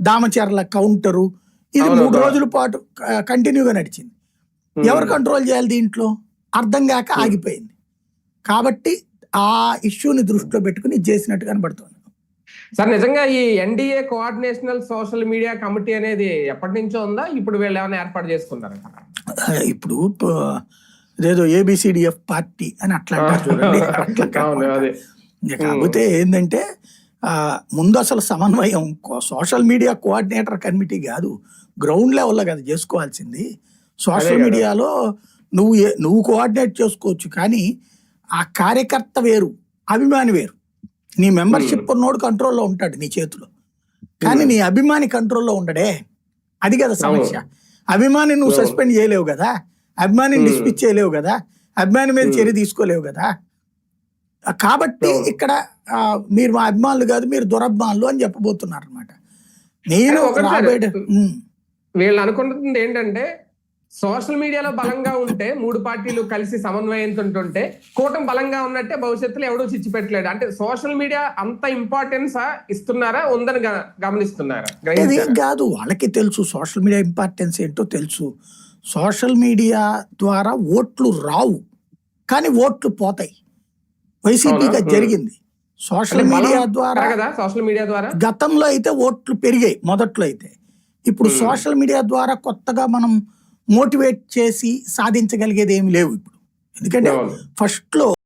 Damacharla counter ఇది 3 రోజుల పాటు కంటిన్యూగా నడిచింది. ఎవరు కంట్రోల్ చేయాలి దీంట్లో అర్థం కాక ఆగిపోయింది. కాబట్టి ఆ ఇష్యూని దృష్టిలో పెట్టుకుని చేసినట్టు కనబడుతుంది. సార్ నిజంగా ఈ ఎన్డీఏ కోఆర్డినేషనల్ సోషల్ మీడియా కమిటీ అనేది ఎప్పటి నుంచో ఉందా, ఇప్పుడు వీళ్ళు ఏమైనా ఏర్పాటు చేసుకున్నారా? ఇప్పుడు ఏదో ఏబిసిడిఎఫ్ పార్టీ అని అట్లా అంటారు చూడండి, అట్లా కాకపోతే ఏంటంటే ముందు అసలు సమన్వయం సోషల్ మీడియా కోఆర్డినేటర్ కమిటీ కాదు, గ్రౌండ్ లెవెల్లో కదా చేసుకోవాల్సింది. సోషల్ మీడియాలో నువ్వు కోఆర్డినేట్ చేసుకోవచ్చు, కానీ ఆ కార్యకర్త వేరు, అభిమాని వేరు. నీ మెంబర్షిప్ ఉన్నోడు కంట్రోల్లో ఉంటాడు నీ చేతిలో, కానీ నీ అభిమాని కంట్రోల్లో ఉండడే. అది కదా సమస్య. అభిమాని నువ్వు సస్పెండ్ చేయలేవు కదా, అభిమానిని డిస్మిస్ చేయలేవు కదా, అభిమాని మీద చర్య తీసుకోలేవు కదా. కాబట్టి ఇక్కడ మీరు మా అభిమానులు కాదు, మీరు దురభిమానులు అని చెప్పబోతున్నారు అనమాట. నేను వీళ్ళు అనుకుంటుంది ఏంటంటే సోషల్ మీడియాలో బలంగా ఉంటే 3 పార్టీలు కలిసి సమన్వయంతో ఉంటే కూటమి బలంగా ఉన్నట్టే భవిష్యత్తులో ఎవడూ చిచ్చి పెట్టలేడు. అంటే సోషల్ మీడియా అంత ఇంపార్టెన్స్ ఇస్తున్నారా, ఉందని గమనిస్తున్నారా? కాదు, వాళ్ళకి తెలుసు సోషల్ మీడియా ఇంపార్టెన్స్ ఏంటో తెలుసు. సోషల్ మీడియా ద్వారా ఓట్లు రావు, కానీ ఓట్లు పోతాయి. వైసీపీగా జరిగింది సోషల్ మీడియా ద్వారా. గతంలో అయితే ఓట్లు పెరిగాయి మొదట్లో అయితే. ఇప్పుడు సోషల్ మీడియా ద్వారా కొత్తగా మనం మోటివేట్ చేసి సాధించగలిగేది ఏమి లేవు ఇప్పుడు. ఎందుకంటే ఫస్ట్ లో